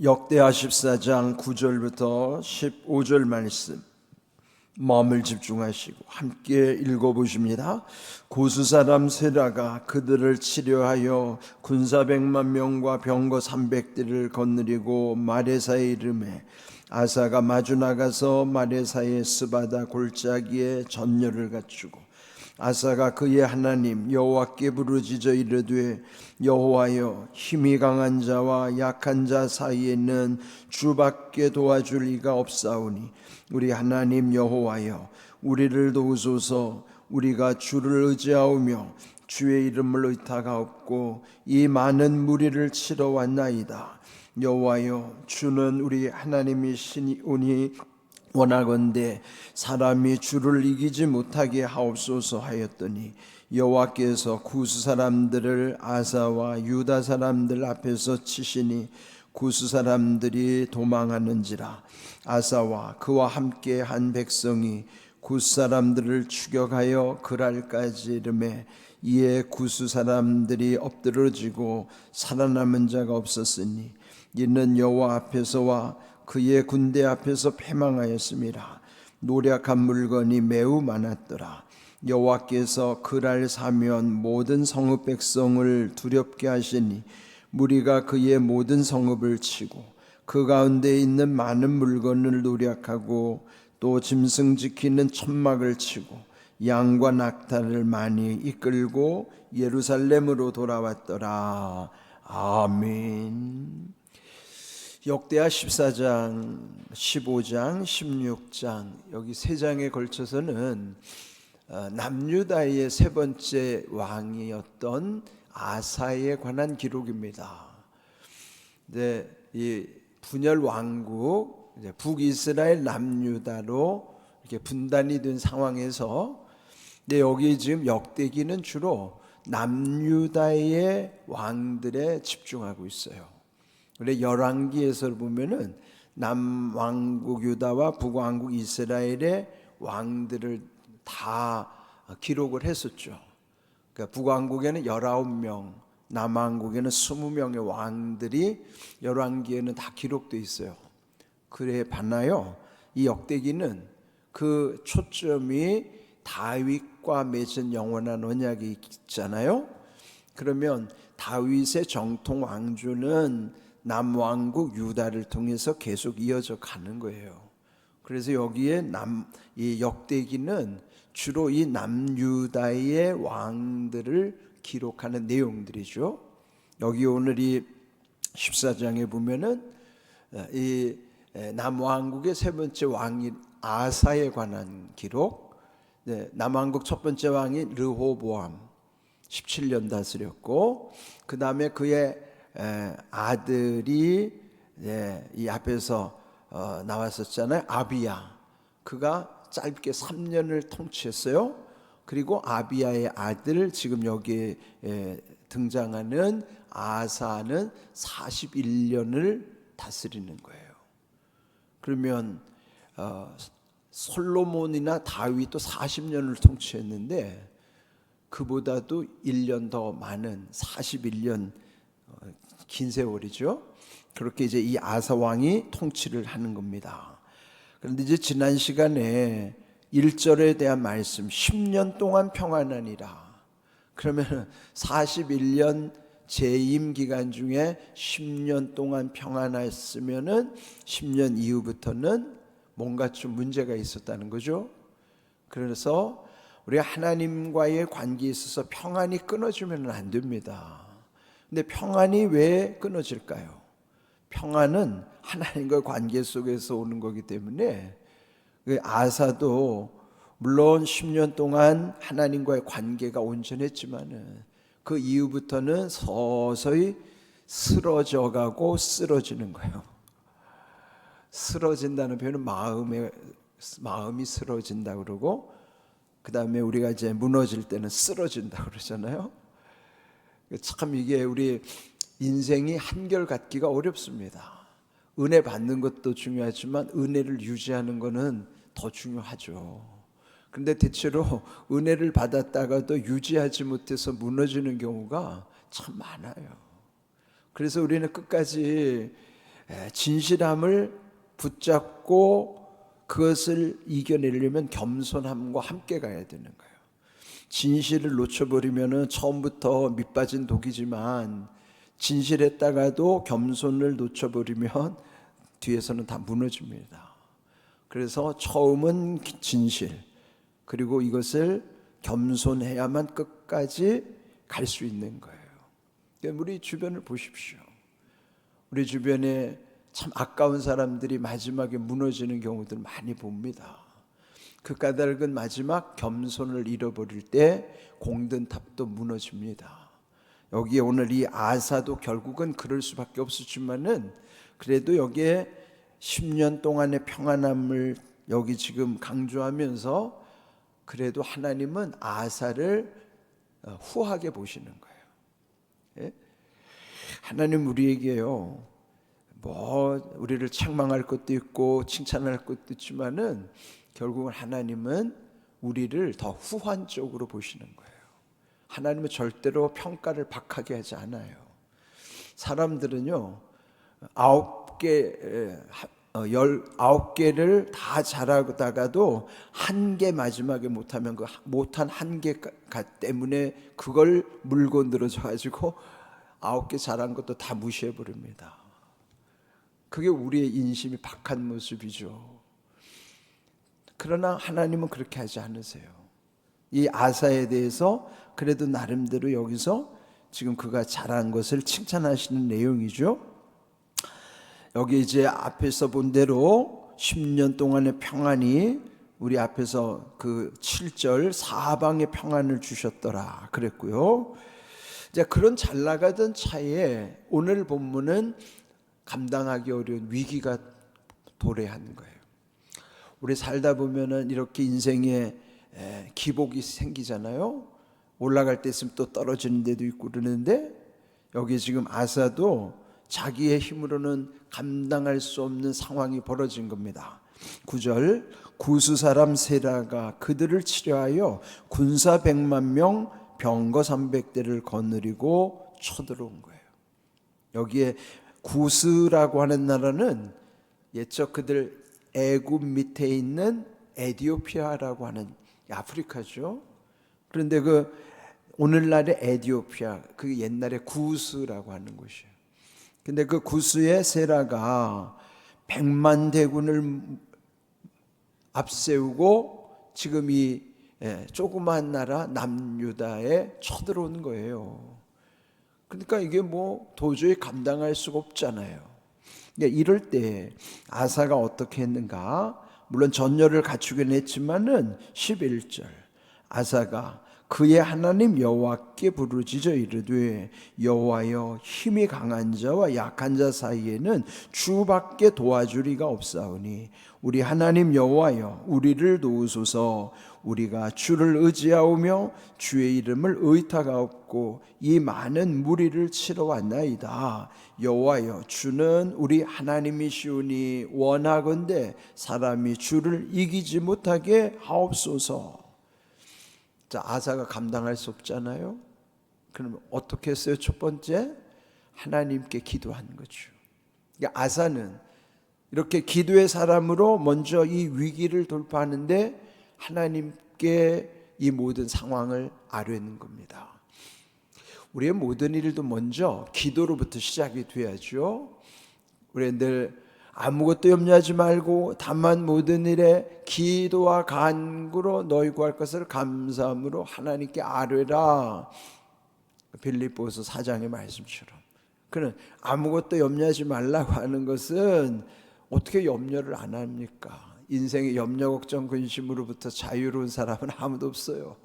역대하 14장 9절부터 15절 말씀 마음을 집중하시고 함께 읽어보십니다. 고수 사람 세라가 그들을 치료하여 군사 100만 명과 병거 300대를 거느리고 마레사에 이르매 아사가 마주 나가서 마레사의 스바다 골짜기에 전열을 갖추고 아사가 그의 하나님 여호와께 부르짖어 이르되 여호와여, 힘이 강한 자와 약한 자 사이에는 주밖에 도와줄 이가 없사오니 우리 하나님 여호와여, 우리를 도우소서. 우리가 주를 의지하오며 주의 이름을 의탁하옵고 이 많은 무리를 치러 왔나이다. 여호와여, 주는 우리 하나님이시니 원하건대 사람이 주를 이기지 못하게 하옵소서 하였더니 여호와께서 구스 사람들을 아사와 유다 사람들 앞에서 치시니 구스 사람들이 도망하는지라. 아사와 그와 함께 한 백성이 구스 사람들을 추격하여 그랄까지 이르매 이에 구스 사람들이 엎드러지고 살아남은 자가 없었으니 이는 여호와 앞에서와 그의 군대 앞에서 패망하였습니다. 노력한 물건이 매우 많았더라. 여호와께서 그랄 사면 모든 성읍 백성을 두렵게 하시니 무리가 그의 모든 성읍을 치고 그 가운데 있는 많은 물건을 노력하고 또 짐승 지키는 천막을 치고 양과 낙타를 많이 이끌고 예루살렘으로 돌아왔더라. 아멘. 역대하 14장, 15장, 16장 여기 세 장에 걸쳐서는 남유다의 세 번째 왕이었던 아사에 관한 기록입니다. 이 분열 왕국 북이스라엘 남유다로 이렇게 분단이 된 상황에서 여기 지금 역대기는 주로 남유다의 왕들에 집중하고 있어요. 그래 열왕기에서 보면은 남왕국 유다와 북왕국 이스라엘의 왕들을 다 기록을 했었죠. 그러니까 북왕국에는 19명, 남왕국에는 20명의 왕들이 열왕기에는 다 기록되어 있어요. 그래 봤나요? 이 역대기는 그 초점이 다윗과 맺은 영원한 언약이 있잖아요. 그러면 다윗의 정통 왕조는 남왕국 유다를 통해서 계속 이어져 가는 거예요. 그래서 여기에 이 역대기는 주로 이 남유다의 왕들을 기록하는 내용들이죠. 여기 오늘 이 14장에 보면은 이 남왕국의 세 번째 왕인 아사에 관한 기록. 남왕국 첫 번째 왕이 르호보암 17년 다스렸고 그 다음에 그의 아들이 이 앞에서 나왔었잖아요. 아비야. 그가 짧게 3년을 통치했어요. 그리고 아비야의 아들 지금 여기에 등장하는 아사는 41년을 다스리는 거예요. 그러면 솔로몬이나 다윗도 40년을 통치했는데 그보다도 1년 더 많은 41년 긴 세월이죠. 그렇게 이제 이 아사 왕이 통치를 하는 겁니다. 그런데 이제 지난 시간에 1절에 대한 말씀 10년 동안 평안하니라. 그러면 41년 재임 기간 중에 10년 동안 평안했으면은 10년 이후부터는 뭔가 좀 문제가 있었다는 거죠. 그래서 우리 하나님과의 관계에 있어서 평안이 끊어지면 안 됩니다. 근데 평안이 왜 끊어질까요? 평안은 하나님과 관계 속에서 오는 거기 때문에 아사도 물론 10년 동안 하나님과의 관계가 온전했지만은 그 이후부터는 서서히 쓰러져가고 쓰러지는 거예요. 쓰러진다는 표현은 마음이 쓰러진다 그러고 그 다음에 우리가 이제 무너질 때는 쓰러진다 그러잖아요. 참 이게 우리 인생이 한결같기가 어렵습니다. 은혜 받는 것도 중요하지만 은혜를 유지하는 것은 더 중요하죠. 그런데 대체로 은혜를 받았다가도 유지하지 못해서 무너지는 경우가 참 많아요. 그래서 우리는 끝까지 진실함을 붙잡고 그것을 이겨내려면 겸손함과 함께 가야 되는 거예요. 진실을 놓쳐버리면 처음부터 밑빠진 독이지만, 진실했다가도 겸손을 놓쳐버리면 뒤에서는 다 무너집니다. 그래서 처음은 진실, 그리고 이것을 겸손해야만 끝까지 갈 수 있는 거예요. 우리 주변을 보십시오. 우리 주변에 참 아까운 사람들이 마지막에 무너지는 경우들 많이 봅니다. 그 까닭은 마지막 겸손을 잃어버릴 때 공든 탑도 무너집니다. 여기에 오늘 이 아사도 결국은 그럴 수밖에 없었지만은, 그래도 여기에 10년 동안의 평안함을 여기 지금 강조하면서 그래도 하나님은 아사를 후하게 보시는 거예요. 예? 하나님 우리에게요, 우리를 책망할 것도 있고 칭찬할 것도 있지만은 결국은 하나님은 우리를 더 후한 쪽으로 보시는 거예요. 하나님은 절대로 평가를 박하게 하지 않아요. 사람들은요, 19개를 다 잘하다가도 한 개 마지막에 못하면 그 못한 한 개 때문에 그걸 물고 늘어져 가지고 9개 잘한 것도 다 무시해 버립니다. 그게 우리의 인심이 박한 모습이죠. 그러나 하나님은 그렇게 하지 않으세요. 이 아사에 대해서 그래도 나름대로 여기서 지금 그가 잘한 것을 칭찬하시는 내용이죠. 여기 이제 앞에서 본 대로 10년 동안의 평안이, 우리 앞에서 그 7절 사방의 평안을 주셨더라 그랬고요. 이제 그런 잘 나가던 차에 오늘 본문은 감당하기 어려운 위기가 도래하는 거예요. 우리 살다 보면은 이렇게 인생에 기복이 생기잖아요. 올라갈 때 있으면 또 떨어지는 데도 있고 그러는데, 여기 지금 아사도 자기의 힘으로는 감당할 수 없는 상황이 벌어진 겁니다. 9절, 구스 사람 세라가 그들을 치려하여 군사 100만 명, 병거 300대를 거느리고 쳐들어온 거예요. 여기에 구스라고 하는 나라는 옛적 그들 애굽 밑에 있는 에티오피아라고 하는 아프리카죠. 그런데 그 오늘날의 에티오피아, 그 옛날에 구스라고 하는 곳이에요. 근데 그 구스의 세라가 100만 대군을 앞세우고 지금 이 조그마한 나라 남유다에 쳐들어온 거예요. 그러니까 이게 도저히 감당할 수가 없잖아요. 이럴 때 아사가 어떻게 했는가? 물론 전열을 갖추긴 했지만은 11절, 아사가 그의 하나님 여호와께 부르짖어 이르되 여호와여, 힘이 강한 자와 약한 자 사이에는 주밖에 도와주리가 없사오니 우리 하나님 여호와여, 우리를 도우소서. 우리가 주를 의지하오며 주의 이름을 의탁하옵고 이 많은 무리를 치러 왔나이다. 여호와여, 주는 우리 하나님이시오니 원하건대 사람이 주를 이기지 못하게 하옵소서. 자, 아사가 감당할 수 없잖아요. 그럼 어떻게 했어요? 첫 번째, 하나님께 기도한 거죠. 그러니까 아사는 이렇게 기도의 사람으로 먼저 이 위기를 돌파하는데 하나님께 이 모든 상황을 아뢰는 겁니다. 우리의 모든 일도 먼저 기도로부터 시작이 돼야죠. 우리 늘 아무것도 염려하지 말고 다만 모든 일에 기도와 간구로 너희 구할 것을 감사함으로 하나님께 아뢰라. 빌립보서 4장의 말씀처럼. 그는 아무것도 염려하지 말라고 하는 것은 어떻게 염려를 안 합니까? 인생의 염려, 걱정, 근심으로부터 자유로운 사람은 아무도 없어요.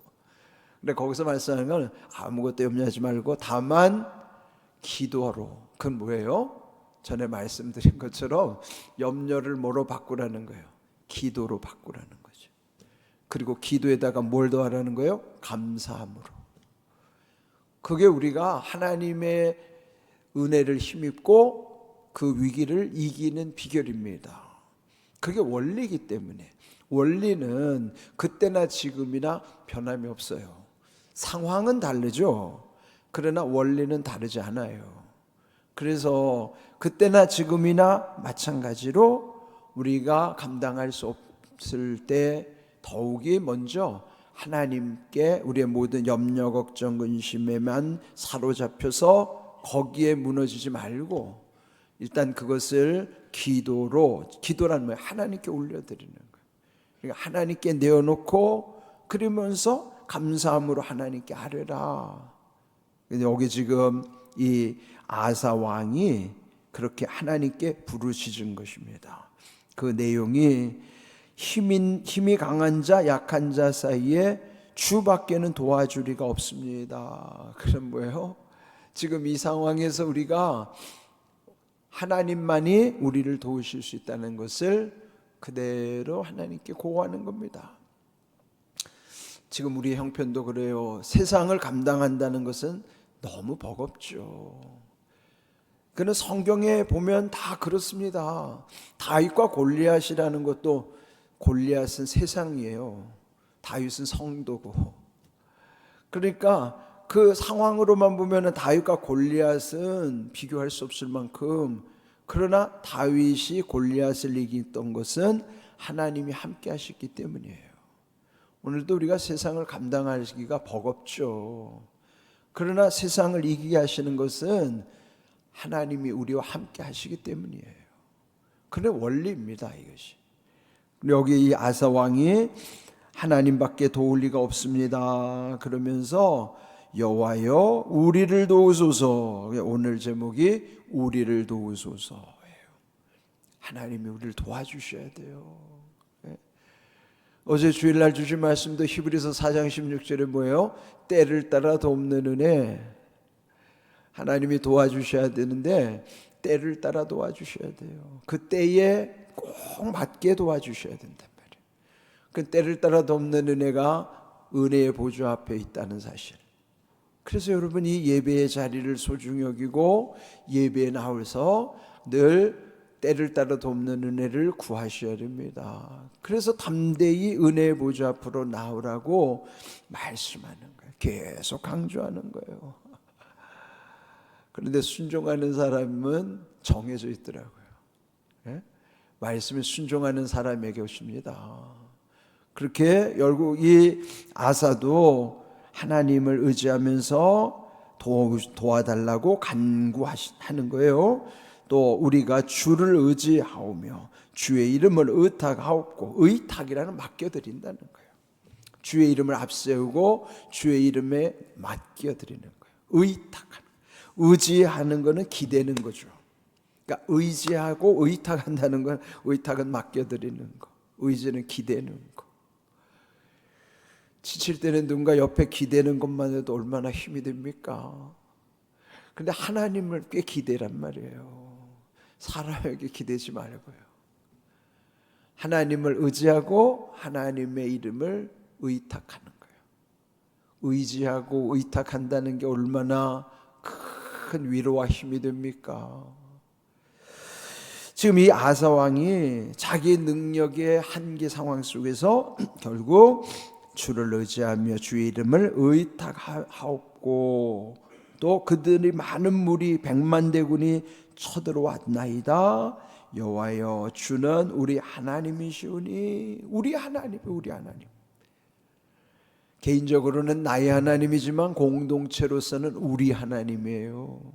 근데 거기서 말씀하는 건 아무것도 염려하지 말고 다만 기도로. 그건 뭐예요? 전에 말씀드린 것처럼 염려를 뭐로 바꾸라는 거예요? 기도로 바꾸라는 거죠. 그리고 기도에다가 뭘 더하라는 거예요? 감사함으로. 그게 우리가 하나님의 은혜를 힘입고 그 위기를 이기는 비결입니다. 그게 원리이기 때문에. 원리는 그때나 지금이나 변함이 없어요. 상황은 다르죠. 그러나 원리는 다르지 않아요. 그래서 그때나 지금이나 마찬가지로 우리가 감당할 수 없을 때 더욱이 먼저 하나님께 우리의 모든 염려, 걱정, 근심에만 사로잡혀서 거기에 무너지지 말고 일단 그것을 기도라는 뭐예요? 하나님께 올려드리는 거예요. 그러니까 하나님께 내어놓고 그러면서 감사함으로 하나님께 아뢰라. 여기 지금 이 아사 왕이 그렇게 하나님께 부르짖은 것입니다. 그 내용이 힘이 강한 자, 약한 자 사이에 주밖에는 도와줄 리가 없습니다. 그럼 뭐예요? 지금 이 상황에서 우리가 하나님만이 우리를 도우실 수 있다는 것을 그대로 하나님께 고하는 겁니다. 지금 우리 형편도 그래요. 세상을 감당한다는 것은 너무 버겁죠. 그는 성경에 보면 다 그렇습니다. 다윗과 골리앗이라는 것도 골리앗은 세상이에요. 다윗은 성도고. 그러니까 그 상황으로만 보면 다윗과 골리앗은 비교할 수 없을 만큼, 그러나 다윗이 골리앗을 이겼던 것은 하나님이 함께 하셨기 때문이에요. 오늘도 우리가 세상을 감당하기가 버겁죠. 그러나 세상을 이기게 하시는 것은 하나님이 우리와 함께 하시기 때문이에요. 그런 원리입니다, 이것이. 여기 이 아사 왕이 하나님밖에 도울 리가 없습니다 그러면서 여호와여 우리를 도우소서. 오늘 제목이 우리를 도우소서예요. 하나님이 우리를 도와주셔야 돼요. 어제 주일날 주신 말씀도 히브리서 4장 16절에 뭐예요? 때를 따라 돕는 은혜. 하나님이 도와주셔야 되는데 때를 따라 도와주셔야 돼요. 그 때에 꼭 맞게 도와주셔야 된단 말이에요. 그 때를 따라 돕는 은혜가 은혜의 보좌 앞에 있다는 사실. 그래서 여러분 이 예배의 자리를 소중히 여기고 예배에 나와서 늘 때를 따라 돕는 은혜를 구하셔야 됩니다. 그래서 담대히 은혜의 보좌 앞으로 나오라고 말씀하는 거예요. 계속 강조하는 거예요. 그런데 순종하는 사람은 정해져 있더라고요. 예? 말씀에 순종하는 사람에게 오십니다. 그렇게 결국 이 아사도 하나님을 의지하면서 도와달라고 간구하는 거예요. 또 우리가 주를 의지하오며 주의 이름을 의탁하옵고, 의탁이라는 맡겨드린다는 거예요. 주의 이름을 앞세우고 주의 이름에 맡겨드리는 거예요. 의탁하는, 의지하는 것은 기대는 거죠. 그러니까 의지하고 의탁한다는 건, 의탁은 맡겨드리는 거, 의지는 기대는 거. 지칠 때는 누군가 옆에 기대는 것만 해도 얼마나 힘이 됩니까? 그런데 하나님을 꽤 기대란 말이에요. 사람에게 기대지 말고요. 하나님을 의지하고 하나님의 이름을 의탁하는 거예요. 의지하고 의탁한다는 게 얼마나 큰 위로와 힘이 됩니까? 지금 이 아사 왕이 자기 능력의 한계 상황 속에서 결국 주를 의지하며 주의 이름을 의탁하옵고, 또 그들이 많은 무리 100만대군이 쳐들어왔나이다. 여호와여 주는 우리 하나님이시오니. 우리 하나님. 개인적으로는 나의 하나님이지만 공동체로서는 우리 하나님이에요.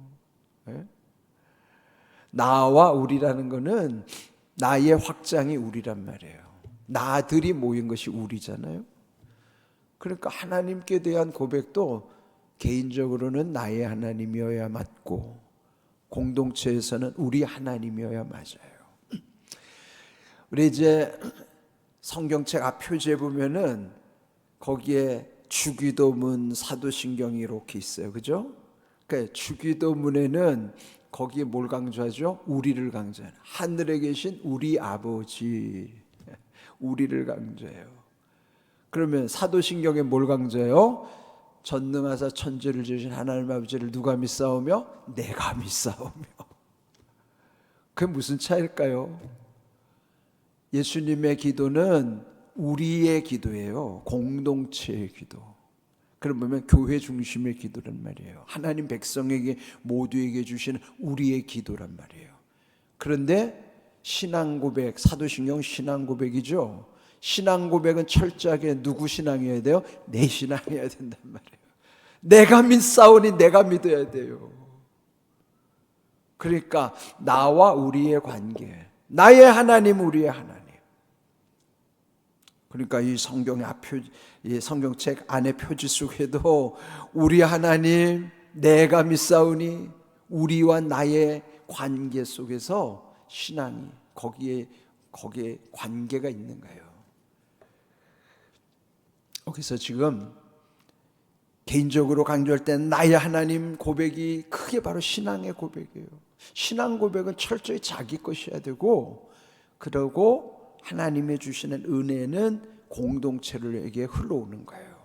네? 나와 우리라는 것은 나의 확장이 우리란 말이에요. 나들이 모인 것이 우리잖아요. 그러니까 하나님께 대한 고백도 개인적으로는 나의 하나님이어야 맞고 공동체에서는 우리 하나님이어야 맞아요. 우리 이제 성경책 앞 표지에 보면은 거기에 주기도문, 사도신경이 이렇게 있어요. 그죠? 그러니까 주기도문에는 거기에 뭘 강조하죠? 우리를 강조해요. 하늘에 계신 우리 아버지, 우리를 강조해요. 그러면 사도신경에 뭘 강조해요? 전능하사 천지를 지으신 하나님 아버지를 누가 믿사오며? 내가 믿사오며. 그게 무슨 차일까요? 예수님의 기도는 우리의 기도예요. 공동체의 기도. 그럼 보면 교회 중심의 기도란 말이에요. 하나님 백성에게 모두에게 주시는 우리의 기도란 말이에요. 그런데 신앙 고백, 사도신경 신앙 고백이죠. 신앙 고백은 철저하게 누구 신앙이어야 돼요? 내 신앙이어야 된단 말이에요. 내가 믿사오니 내가 믿어야 돼요. 그러니까 나와 우리의 관계, 나의 하나님, 우리의 하나님. 그러니까 이 이 성경책 안에 표지 속에도 우리 하나님, 내가 믿사오니, 우리와 나의 관계 속에서 신앙이 거기에 관계가 있는 거예요. 여기서 지금 개인적으로 강조할 때는 나의 하나님 고백이 크게 바로 신앙의 고백이에요. 신앙 고백은 철저히 자기 것이어야 되고, 그러고 하나님의 주시는 은혜는 공동체를에게 흘러오는 거예요.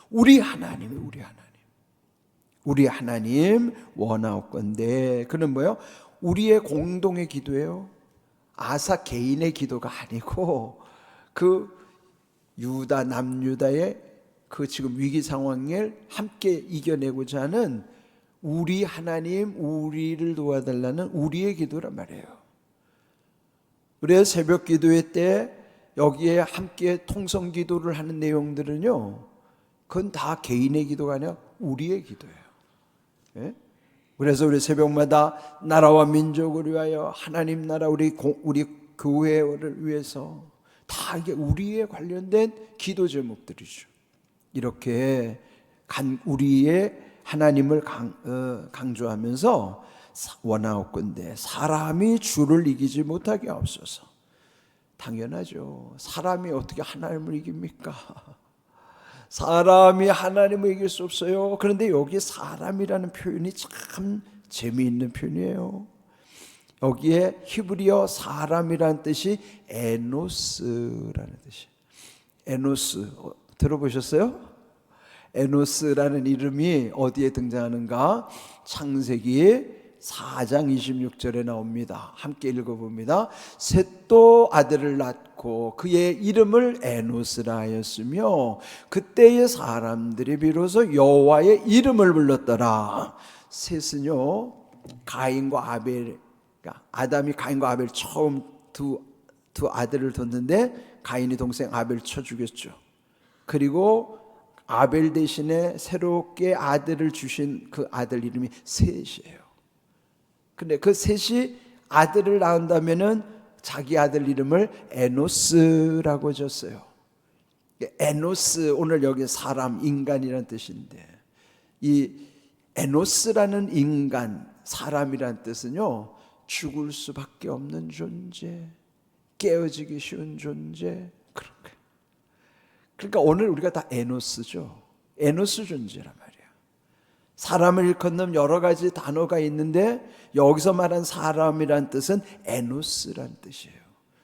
우리 하나님 원하옵건대. 그는 뭐예요? 우리의 공동의 기도예요. 아사 개인의 기도가 아니고 그 유다 남유다의 그 지금 위기 상황을 함께 이겨내고자 하는 우리 하나님, 우리를 도와달라는 우리의 기도란 말이에요. 그래서 새벽 기도회 때 여기에 함께 통성 기도를 하는 내용들은요, 그건 다 개인의 기도가 아니라 우리의 기도예요. 예? 그래서 우리 새벽마다 나라와 민족을 위하여, 하나님 나라, 우리 교회를 위해서 다 이게 우리에 관련된 기도 제목들이죠. 이렇게 우리의 하나님을 강조하면서 원하옵건대 사람이 주를 이기지 못하게 하옵소서. 당연하죠. 사람이 어떻게 하나님을 이깁니까? 사람이 하나님을 이길 수 없어요. 그런데 여기 사람이라는 표현이 참 재미있는 표현이에요. 여기에 히브리어 사람이라는 뜻이 에노스라는 뜻이에요. 에노스 들어보셨어요? 에노스라는 이름이 어디에 등장하는가? 창세기 4장 26절에 나옵니다. 함께 읽어봅니다. 셋도 아들을 낳고 그의 이름을 에노스라 하였으며 그때의 사람들이 비로소 여호와의 이름을 불렀더라. 셋은요, 가인과 아벨, 그러니까 아담이 가인과 아벨 처음 두 아들을 뒀는데 가인이 동생 아벨 쳐 죽였죠. 그리고 아벨 대신에 새롭게 아들을 주신 그 아들 이름이 셋이에요. 근데 그 셋이 아들을 낳은다면은 자기 아들 이름을 에노스라고 줬어요. 에노스, 오늘 여기 사람, 인간이란 뜻인데, 이 에노스라는 인간, 사람이란 뜻은요, 죽을 수밖에 없는 존재, 깨어지기 쉬운 존재, 그런 거예요. 그러니까 오늘 우리가 다 에노스죠. 에노스 존재란 말이에요. 사람을 일컫는 여러 가지 단어가 있는데 여기서 말한 사람이란 뜻은 에노스란 뜻이에요.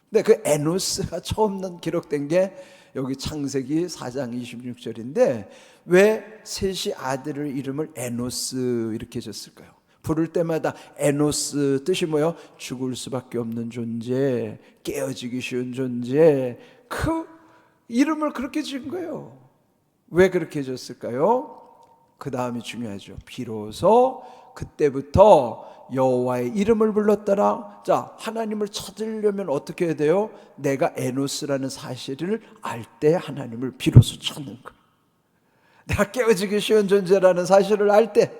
근데 그 에노스가 처음 기록된 게 여기 창세기 4장 26절인데 왜 셋이 아들을 이름을 에노스 이렇게 줬을까요? 부를 때마다 에노스 뜻이 뭐예요? 죽을 수밖에 없는 존재, 깨어지기 쉬운 존재, 그 이름을 그렇게 지은 거예요. 왜 그렇게 줬을까요? 그 다음이 중요하죠. 비로소 그때부터 여호와의 이름을 불렀더라. 자, 하나님을 찾으려면 어떻게 해야 돼요? 내가 에노스라는 사실을 알 때 하나님을 비로소 찾는 거예요. 내가 깨어지기 쉬운 존재라는 사실을 알 때,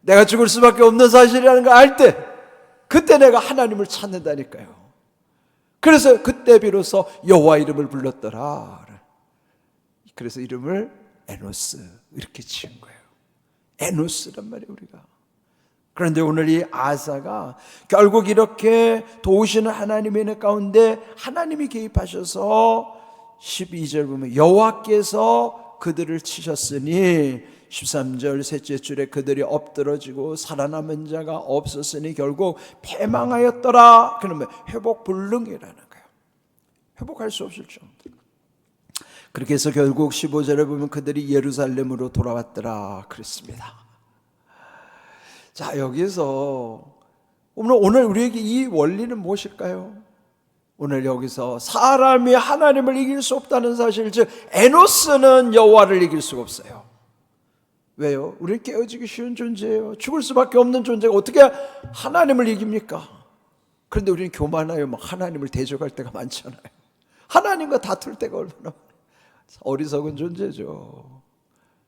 내가 죽을 수밖에 없는 사실이라는 걸 알 때, 그때 내가 하나님을 찾는다니까요. 그래서 그때 비로소 여호와 이름을 불렀더라. 그래서 이름을 에노스 이렇게 지은 거예요. 에노스란 말이에요, 우리가. 그런데 오늘 이 아사가 결국 이렇게 도우시는 하나님의 은혜 가운데 하나님이 개입하셔서 12절 보면 여호와께서 그들을 치셨으니 13절 셋째 줄에 그들이 엎드러지고 살아남은 자가 없었으니 결국 패망하였더라. 그러면 회복 불능이라는 거예요. 회복할 수 없을 정도. 그렇게 해서 결국 15절에 보면 그들이 예루살렘으로 돌아왔더라 그랬습니다. 자, 여기서 오늘 우리에게 이 원리는 무엇일까요? 오늘 여기서 사람이 하나님을 이길 수 없다는 사실, 즉 에노스는 여호와를 이길 수가 없어요. 왜요? 우리는 깨어지기 쉬운 존재예요. 죽을 수밖에 없는 존재가 어떻게 하나님을 이깁니까? 그런데 우리는 교만하여 막 하나님을 대적할 때가 많잖아요. 하나님과 다툴 때가 얼마나 어리석은 존재죠.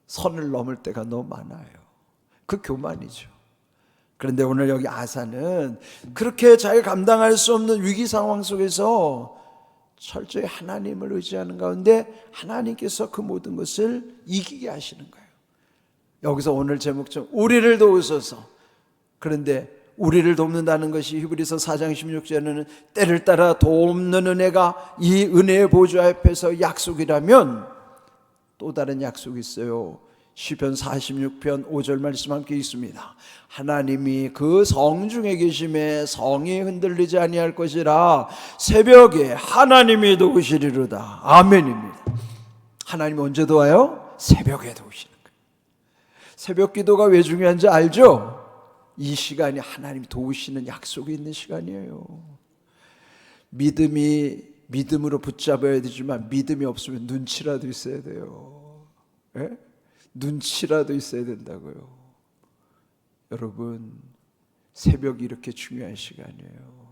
선을 넘을 때가 너무 많아요. 그 교만이죠. 그런데 오늘 여기 아사는 그렇게 잘 감당할 수 없는 위기 상황 속에서 철저히 하나님을 의지하는 가운데 하나님께서 그 모든 것을 이기게 하시는 거예요. 여기서 오늘 제목처럼 우리를 도우소서. 그런데 우리를 돕는다는 것이 히브리서 4장 16절에는 때를 따라 돕는 은혜가 이 은혜의 보좌 앞에서 약속이라면 또 다른 약속이 있어요. 시편 46편 5절 말씀 함께 있습니다. 하나님이 그 성중에 계심에 성이 흔들리지 아니할 것이라 새벽에 하나님이 도우시리로다. 아멘입니다. 하나님이 언제 도와요? 새벽에 도우시는 거예요. 새벽 기도가 왜 중요한지 알죠? 이 시간이 하나님이 도우시는 약속이 있는 시간이에요. 믿음으로 붙잡아야 되지만 믿음이 없으면 눈치라도 있어야 돼요. 예? 눈치라도 있어야 된다고요. 여러분, 새벽이 이렇게 중요한 시간이에요.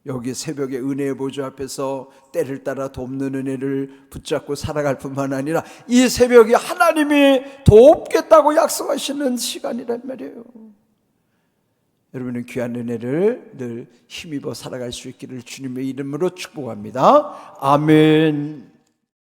여기 새벽에 은혜의 보좌 앞에서 때를 따라 돕는 은혜를 붙잡고 살아갈 뿐만 아니라 이 새벽이 하나님이 돕겠다고 약속하시는 시간이란 말이에요. 여러분은 귀한 은혜를 늘 힘입어 살아갈 수 있기를 주님의 이름으로 축복합니다. 아멘.